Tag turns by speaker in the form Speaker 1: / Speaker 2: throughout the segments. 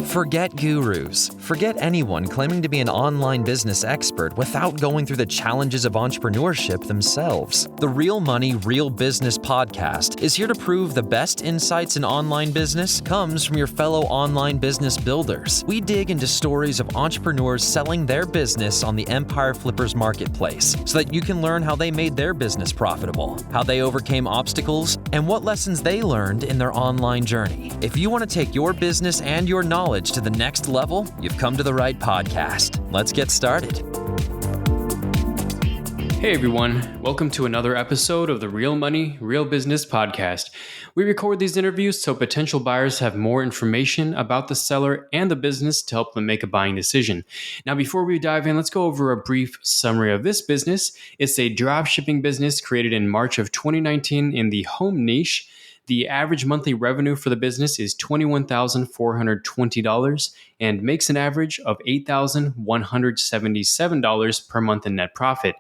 Speaker 1: Forget gurus. Forget anyone claiming to be an online business expert without going through the challenges of entrepreneurship themselves. The Real Money, Real Business podcast is here to prove the best insights in online business comes from your fellow online business builders. We dig into stories of entrepreneurs selling their business on the Empire Flippers marketplace so that you can learn how they made their business profitable, how they overcame obstacles, and what lessons they learned in their online journey. If you want to take your business and your knowledge to the next level, you've come to the right podcast. Let's get started.
Speaker 2: Hey everyone, welcome to another episode of the Real Money, Real Business podcast. We record these interviews so potential buyers have more information about the seller and the business to help them make a buying decision. Now, before we dive in, let's go over a brief summary of this business. It's a dropshipping business created in March of 2019 in the home niche. The average monthly revenue for the business is $21,420 and makes an average of $8,177 per month in net profit.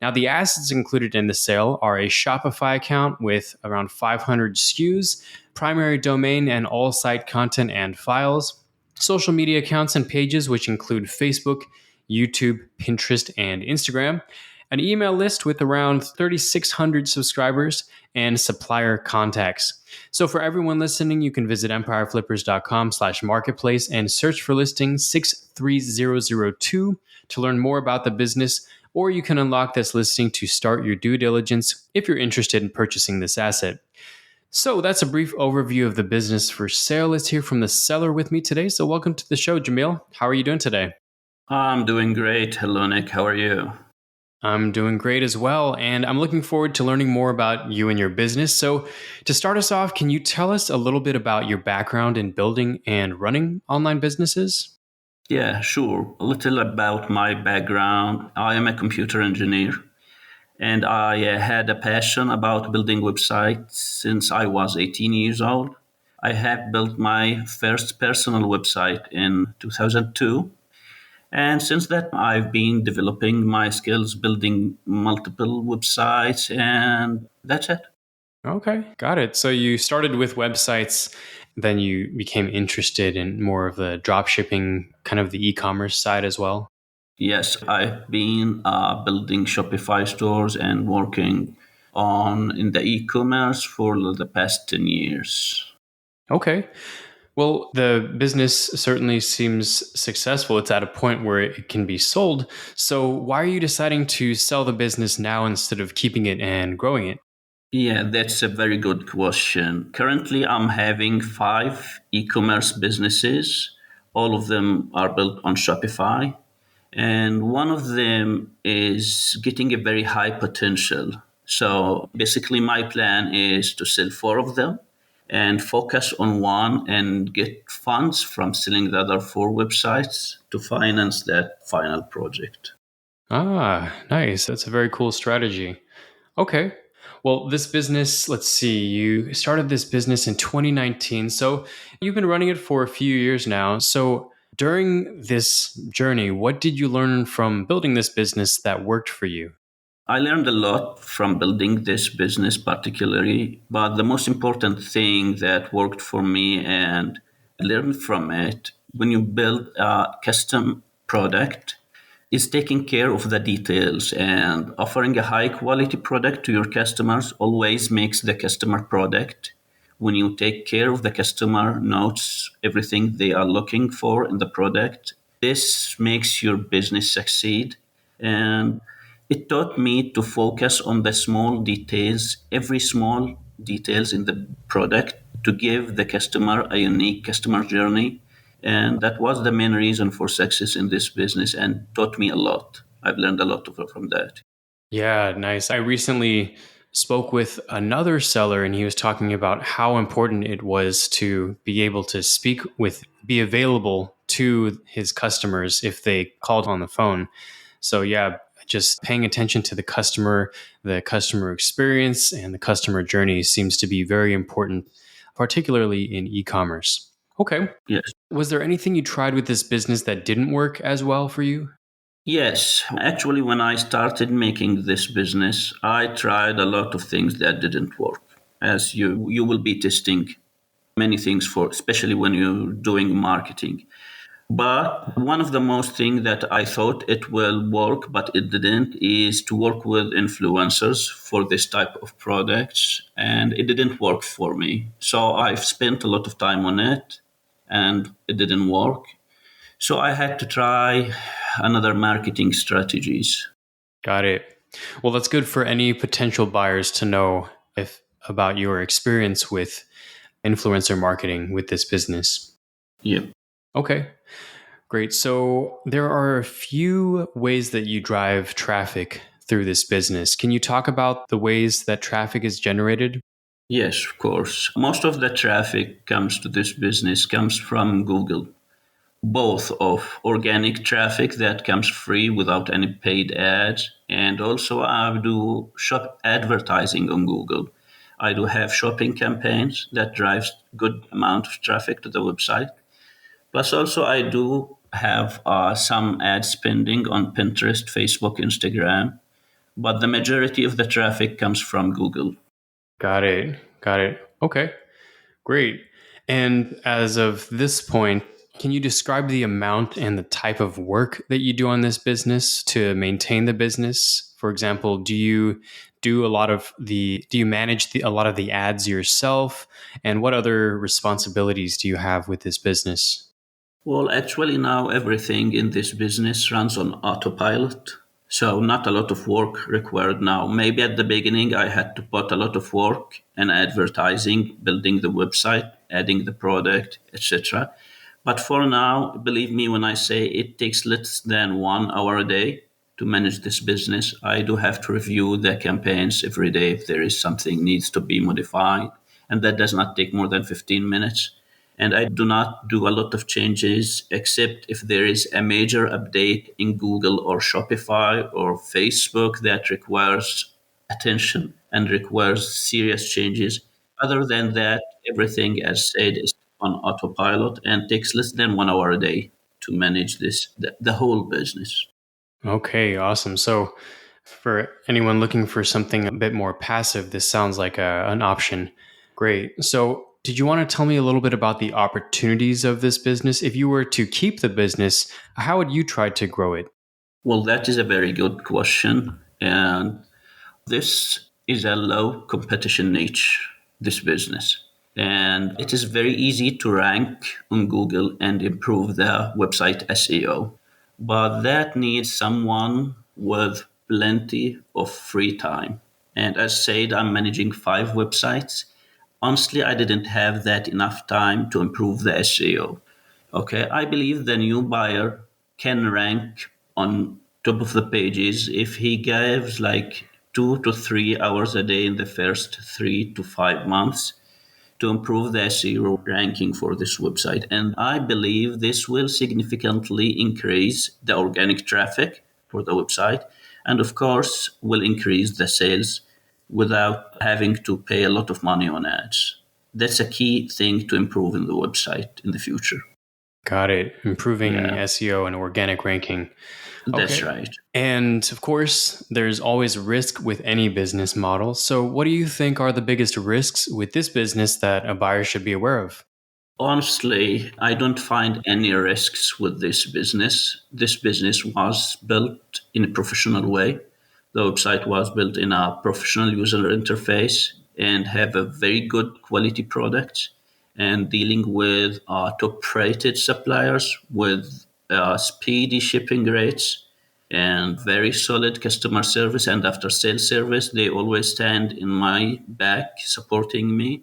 Speaker 2: Now, the assets included in the sale are a Shopify account with around 500 SKUs, primary domain and all site content and files, social media accounts and pages, which include Facebook, YouTube, Pinterest, and Instagram, an email list with around 3,600 subscribers, and supplier contacts. So for everyone listening, you can visit empireflippers.com/marketplace and search for listing 63002 to learn more about the business, or you can unlock this listing to start your due diligence if you're interested in purchasing this asset. So that's a brief overview of the business for sale. Let's hear from the seller with me today. So welcome to the show, Jamil. How are you doing today?
Speaker 3: I'm doing great. Hello, Nick. How are you?
Speaker 2: I'm doing great as well, and I'm looking forward to learning more about you and your business. So to start us off, can you tell us a little bit about your background in building and running online businesses?
Speaker 3: Yeah, sure. A little about my background. I am a computer engineer, and I had a passion about building websites since I was 18 years old. I have built my first personal website in 2002. And since that, I've been developing my skills, building multiple websites, and that's it.
Speaker 2: Okay, got it. So you started with websites, then you became interested in more of the dropshipping, kind of the e-commerce side as well?
Speaker 3: Yes, I've been building Shopify stores and working on in the e-commerce for the past 10 years.
Speaker 2: Okay. Well, the business certainly seems successful. It's at a point where it can be sold. So why are you deciding to sell the business now instead of keeping it and growing it?
Speaker 3: Yeah, that's a very good question. Currently, I'm having 5 e-commerce businesses. All of them are built on Shopify. And one of them is getting a very high potential. So basically, my plan is to sell 4 of them and focus on one and get funds from selling the other 4 websites to finance that final project.
Speaker 2: Ah, nice. That's a very cool strategy. Okay. Well, this business, let's see, you started this business in 2019. So you've been running it for a few years now. So during this journey, what did you learn from building this business that worked for you?
Speaker 3: I learned a lot from building this business particularly, but the most important thing that worked for me and I learned from it, when you build a custom product, is taking care of the details, and offering a high quality product to your customers always makes the customer product. When you take care of the customer, notes everything they are looking for in the product, this makes your business succeed. And it taught me to focus on the small details, every small details in the product, to give the customer a unique customer journey. And that was the main reason for success in this business and taught me a lot. I've learned a lot from that.
Speaker 2: Yeah, nice. I recently spoke with another seller and he was talking about how important it was to be able to be available to his customers if they called on the phone. So yeah, just paying attention to the customer experience and the customer journey seems to be very important, particularly in e-commerce. Okay.
Speaker 3: Yes.
Speaker 2: Was there anything you tried with this business that didn't work as well for you?
Speaker 3: Yes. Actually, when I started making this business, I tried a lot of things that didn't work, as you will be testing many things for, especially when you're doing marketing. But one of the most things that I thought it will work, but it didn't, is to work with influencers for this type of products. And it didn't work for me. So I've spent a lot of time on it and it didn't work. So I had to try another marketing strategies.
Speaker 2: Got it. Well, that's good for any potential buyers to know if about your experience with influencer marketing with this business.
Speaker 3: Yeah.
Speaker 2: Okay, great. So there are a few ways that you drive traffic through this business. Can you talk about the ways that traffic is generated?
Speaker 3: Yes, of course. Most of the traffic comes to this business comes from Google, both of organic traffic that comes free without any paid ads, and also I do shop advertising on Google. I do have shopping campaigns that drives good amount of traffic to the website. Plus, also I do have some ad spending on Pinterest, Facebook, Instagram, but the majority of the traffic comes from Google.
Speaker 2: Got it. Got it. Okay. Great. And as of this point, can you describe the amount and the type of work that you do on this business to maintain the business? For example, do you manage a lot of the ads yourself? And what other responsibilities do you have with this business?
Speaker 3: Well, actually, now everything in this business runs on autopilot. So, not a lot of work required now. Maybe at the beginning, I had to put a lot of work in advertising, building the website, adding the product, etc. But for now, believe me when I say it takes less than 1 hour a day to manage this business. I do have to review the campaigns every day if there is something needs to be modified, and that does not take more than 15 minutes. And I do not do a lot of changes except if there is a major update in Google or Shopify or Facebook that requires attention and requires serious changes. Other than that, everything, as said, is on autopilot and takes less than 1 hour a day to manage the whole business.
Speaker 2: Okay, awesome. So, for anyone looking for something a bit more passive, this sounds like an option. Great. So, did you want to tell me a little bit about the opportunities of this business? If you were to keep the business, how would you try to grow it?
Speaker 3: Well, that is a very good question. And this is a low competition niche, this business. And it is very easy to rank on Google and improve the website SEO. But that needs someone with plenty of free time. And as said, I'm managing 5 websites. Honestly, I didn't have that enough time to improve the SEO. Okay, I believe the new buyer can rank on top of the pages if he gives like 2 to 3 hours a day in the first 3 to 5 months to improve the SEO ranking for this website. And I believe this will significantly increase the organic traffic for the website and, of course, will increase the sales without having to pay a lot of money on ads. That's a key thing to improve in the website in the future.
Speaker 2: Got it. Improving
Speaker 3: Yeah,
Speaker 2: SEO and organic ranking.
Speaker 3: that's
Speaker 2: Okay.
Speaker 3: right.
Speaker 2: And of course, there's always risk with any business model. So, what do you think are the biggest risks with this business that a buyer should be aware of?
Speaker 3: Honestly, I don't find any risks with this business. This business was built in a professional way. The website was built in a professional user interface and have a very good quality product and dealing with top-rated suppliers with speedy shipping rates and very solid customer service and after sales service. They always stand in my back supporting me,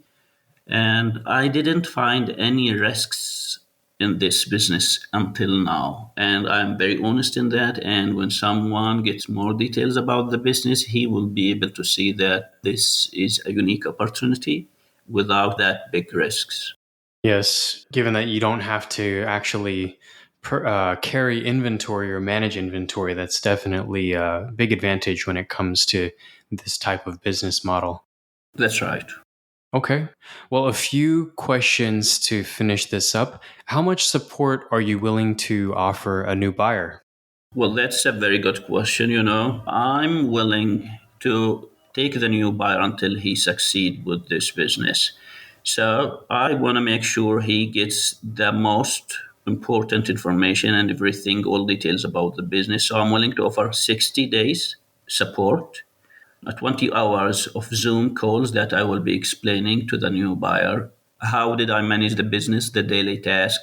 Speaker 3: and I didn't find any risks in this business until now. And I'm very honest in that. And when someone gets more details about the business, he will be able to see that this is a unique opportunity without that big risks.
Speaker 2: Yes, given that you don't have to actually carry inventory or manage inventory, that's definitely a big advantage when it comes to this type of business model.
Speaker 3: That's right.
Speaker 2: Okay. Well, a few questions to finish this up. How much support are you willing to offer a new buyer?
Speaker 3: Well, that's a very good question. I'm willing to take the new buyer until he succeed with this business. So I want to make sure he gets the most important information and everything, all details about the business. So I'm willing to offer 60 days support, 20 hours of Zoom calls that I will be explaining to the new buyer. How did I manage the business, the daily task,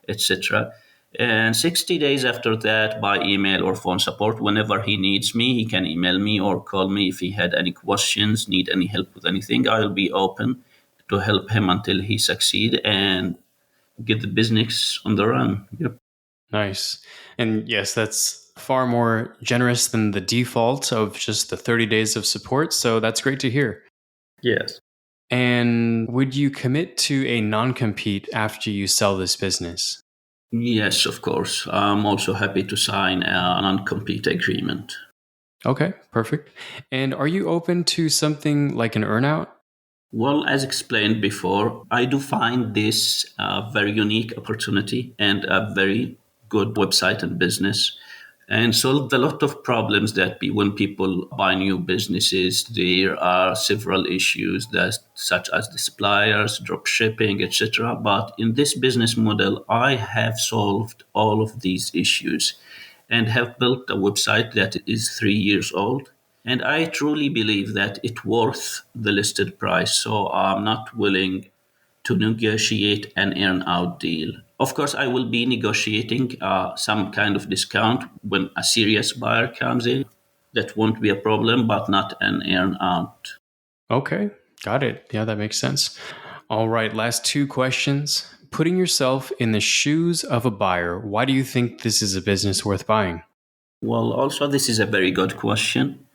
Speaker 3: etc. And 60 days after that, by email or phone support, whenever he needs me, he can email me or call me if he had any questions, need any help with anything. I'll be open to help him until he succeed and get the business on the run. Yep.
Speaker 2: Nice. And yes, that's far more generous than the default of just the 30 days of support. So that's great to hear.
Speaker 3: Yes.
Speaker 2: And would you commit to a non-compete after you sell this business?
Speaker 3: Yes, of course. I'm also happy to sign a non-compete agreement.
Speaker 2: Okay, perfect. And are you open to something like an earnout?
Speaker 3: Well, as explained before, I do find this a very unique opportunity and a very good website and business, and solved a lot of problems that when people buy new businesses, there are several issues that such as the suppliers, drop shipping, etc. But in this business model, I have solved all of these issues and have built a website that is 3 years old. And I truly believe that it's worth the listed price. So I'm not willing to negotiate an earn out deal. Of course, I will be negotiating some kind of discount when a serious buyer comes in. That won't be a problem, but not an earn out.
Speaker 2: Okay, got it. Yeah, that makes sense. All right, last two questions. Putting yourself in the shoes of a buyer, why do you think this is a business worth buying?
Speaker 3: Well, also, this is a very good question.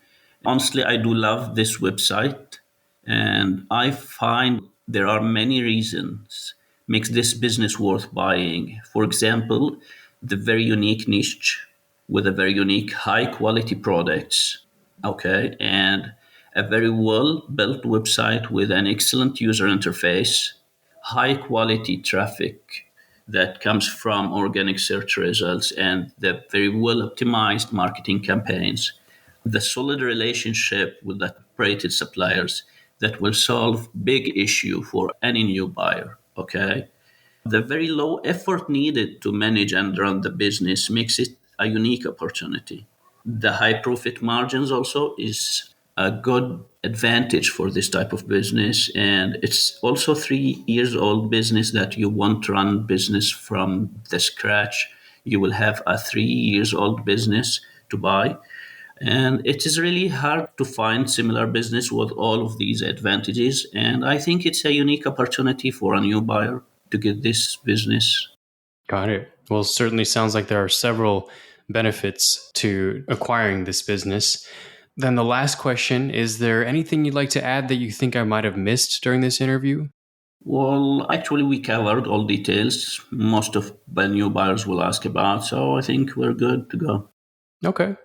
Speaker 3: Honestly, I do love this website, and I find there are many reasons makes this business worth buying. For example, the very unique niche with a very unique high quality products, okay, and a very well built website with an excellent user interface, high quality traffic that comes from organic search results, and the very well optimized marketing campaigns, the solid relationship with the operated suppliers that will solve big issue for any new buyer. Okay, the very low effort needed to manage and run the business makes it a unique opportunity. The high profit margins also is a good advantage for this type of business, and it's also 3 years old business that you won't run business from the scratch. You will have a 3 years old business to buy, and it is really hard to find similar business with all of these advantages. And I think it's a unique opportunity for a new buyer to get this business.
Speaker 2: Got it. Well, it certainly sounds like there are several benefits to acquiring this business. Then the last question, is there anything you'd like to add that you think I might have missed during this interview?
Speaker 3: Well, actually, we covered all details most of the new buyers will ask about. So I think we're good to go.
Speaker 2: Okay.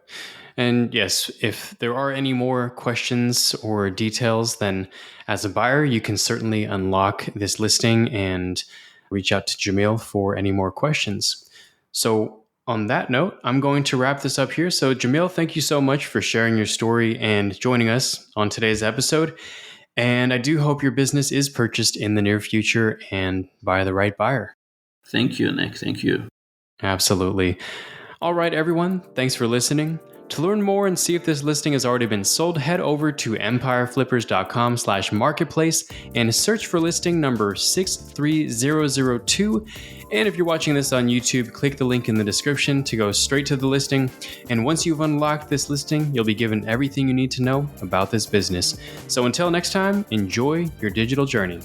Speaker 2: And yes, if there are any more questions or details, then as a buyer, you can certainly unlock this listing and reach out to Jamil for any more questions. So, on that note, I'm going to wrap this up here. So, Jamil, thank you so much for sharing your story and joining us on today's episode. And I do hope your business is purchased in the near future and by the right buyer.
Speaker 3: Thank you, Nick. Thank you.
Speaker 2: Absolutely. All right, everyone. Thanks for listening. To learn more and see if this listing has already been sold, head over to empireflippers.com/marketplace and search for listing number 63002. And if you're watching this on YouTube, click the link in the description to go straight to the listing. And once you've unlocked this listing, you'll be given everything you need to know about this business. So until next time, enjoy your digital journey.